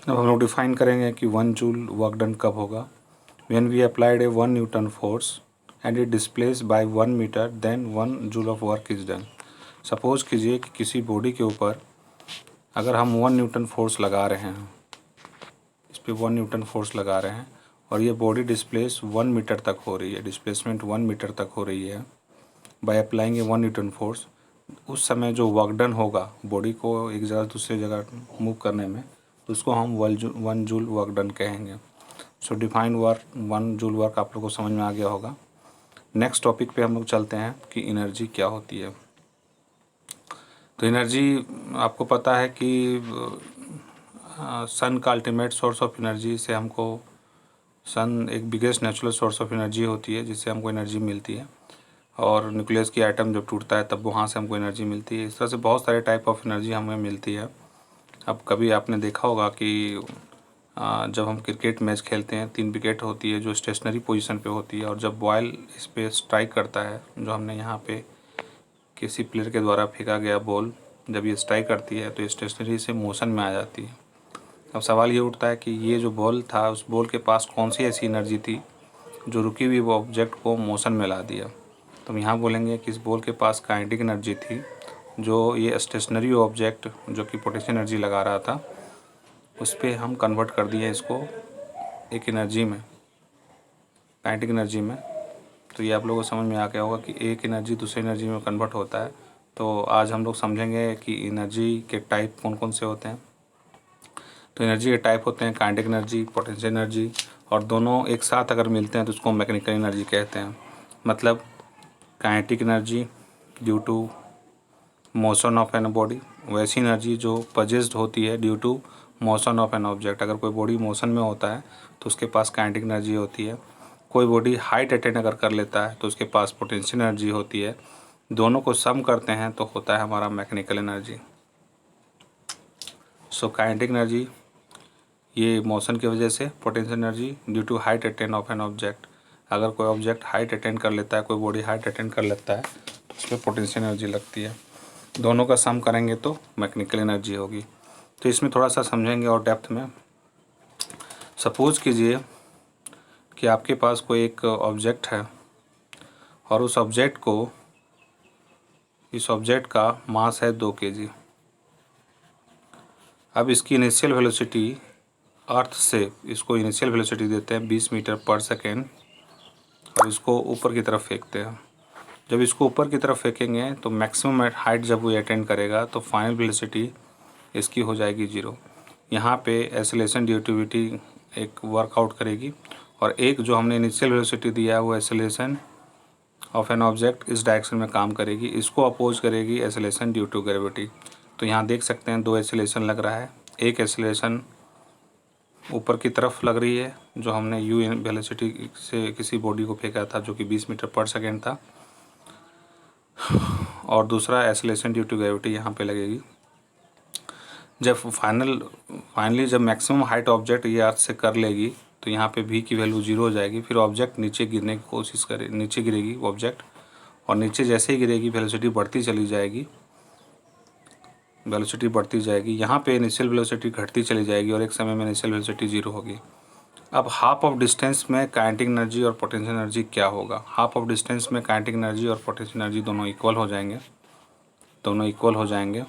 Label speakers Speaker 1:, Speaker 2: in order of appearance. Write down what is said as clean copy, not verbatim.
Speaker 1: अब हम लोग डिफाइन करेंगे कि 1 जूल वर्क डन कब होगा। When we applied a 1 newton force and it displace by 1 metre then 1 joule of work is done. Suppose कीजिए कि किसी बॉडी के ऊपर अगर हम 1 न्यूटन फोर्स लगा रहे हैं, इस पर 1 न्यूटन फोर्स लगा रहे हैं और ये बॉडी डिस्प्लेस 1 मीटर तक हो रही है, डिस्प्लेसमेंट 1 मीटर तक हो रही है by applying A 1 newton force, उस समय जो वर्क डन होगा बॉडी को एक जगह दूसरी जगह मूव करने में, तो उसको हम 1 जूल वर्क डन कहेंगे। सो डिफाइन वर्क 1 जूल वर्क आप लोग को समझ में आ गया होगा। नेक्स्ट टॉपिक पे हम लोग चलते हैं कि एनर्जी क्या होती है। तो एनर्जी आपको पता है कि सन का अल्टीमेट सोर्स ऑफ एनर्जी से हमको, सन एक biggest natural source of energy होती है जिससे हमको एनर्जी मिलती है, और न्यूक्लियस की एटम जब टूटता है तब वहाँ से हमको एनर्जी मिलती है। इस तरह से बहुत सारे टाइप ऑफ एनर्जी हमें मिलती है। अब कभी आपने देखा होगा कि जब हम क्रिकेट मैच खेलते हैं 3 विकेट होती है जो स्टेशनरी पोजीशन पे होती है, और जब बॉल इस पे स्ट्राइक करता है, जो हमने यहाँ पे किसी प्लेयर के द्वारा फेंका गया बॉल जब ये स्ट्राइक करती है तो ये स्टेशनरी से मोशन में आ जाती है। अब सवाल ये उठता है कि ये जो बॉल था उस बॉल के पास कौन सी ऐसी एनर्जी थी जो रुकी हुई वो ऑब्जेक्ट को मोशन में ला दिया। तो हम यहाँ बोलेंगे कि इस बॉल के पास काइनेटिक एनर्जी थी जो ये स्टेशनरी ऑब्जेक्ट जो कि पोटेंशियल एनर्जी लगा रहा था उस पर हम कन्वर्ट कर दिए इसको एक एनर्जी में, काइनेटिक एनर्जी में। तो ये आप लोगों को समझ में आ गया होगा कि एक एनर्जी दूसरी एनर्जी में कन्वर्ट होता है। तो आज हम लोग समझेंगे कि एनर्जी के टाइप कौन कौन से होते हैं। तो एनर्जी के टाइप होते हैं काइनेटिक एनर्जी, पोटेंशियल एनर्जी, और दोनों एक साथ अगर मिलते हैं तो उसको मैकेनिकल एनर्जी कहते हैं। मतलब kinetic energy due to motion of an body, वैसी एनर्जी जो पजेस्ड होती है due to motion of an object. अगर कोई बॉडी मोशन में होता है तो उसके पास काइनेटिक एनर्जी होती है। कोई बॉडी हाइट अटेन अगर कर लेता है तो उसके पास पोटेंशियल एनर्जी होती है। दोनों को सम करते हैं तो होता है हमारा mechanical energy. So kinetic energy ये मोशन की वजह से, potential energy due to height attain of an object. अगर कोई ऑब्जेक्ट हाइट अटेन कर लेता है, कोई बॉडी हाइट अटेन कर लेता है तो उसमें पोटेंशियल एनर्जी लगती है। दोनों का सम करेंगे तो मैकेनिकल एनर्जी होगी। तो इसमें थोड़ा सा समझेंगे और डेप्थ में। सपोज़ कीजिए कि आपके पास कोई एक ऑब्जेक्ट है और उस ऑब्जेक्ट को, इस ऑब्जेक्ट का मास है 2 kg। अब इसकी इनिशियल वेलोसिटी अर्थ से, इसको इनिशियल वेलोसिटी देते हैं 20 मीटर पर सेकेंड और इसको ऊपर की तरफ फेंकते हैं। जब इसको ऊपर की तरफ फेंकेंगे तो मैक्सिमम हाइट जब वो अटेंड करेगा तो फाइनल वेलोसिटी इसकी हो जाएगी 0। यहाँ पे एक्सेलरेशन ड्यूटिविटी एक वर्कआउट करेगी, और एक जो हमने इनिशियल वेलोसिटी दिया है वो एक्सेलरेशन ऑफ एन ऑब्जेक्ट इस डायरेक्शन में काम करेगी, इसको अपोज करेगी एक्सेलरेशन ड्यू टू ग्रेविटी। तो यहाँ देख सकते हैं 2 एक्सेलरेशन लग रहा है। एक एक्सेलरेशन ऊपर की तरफ लग रही है जो हमने यू वेलोसिटी से किसी बॉडी को फेंका था जो कि 20 मीटर पर सेकेंड था, और दूसरा एक्सेलरेशन ड्यू टू ग्रेविटी यहाँ पे लगेगी। जब फाइनली जब मैक्सिमम हाइट ऑब्जेक्ट ये अर्थ से कर लेगी तो यहाँ पे v की वैल्यू 0 हो जाएगी। फिर ऑब्जेक्ट नीचे गिरने की कोशिश करे, नीचे गिरेगी ऑब्जेक्ट, और नीचे जैसे ही गिरेगी वेलोसिटी बढ़ती चली जाएगी, वेलोसिटी बढ़ती जाएगी। यहाँ पे इनिशियल वेलोसिटी घटती चली जाएगी और एक समय में इनिशियल वेलोसिटी 0 होगी। अब हाफ ऑफ डिस्टेंस में काइनेटिक एनर्जी और पोटेंशियल एनर्जी क्या होगा। हाफ ऑफ डिस्टेंस में काइनेटिक एनर्जी और पोटेंशियल एनर्जी दोनों इक्वल हो जाएंगे, दोनों इक्वल हो जाएंगे।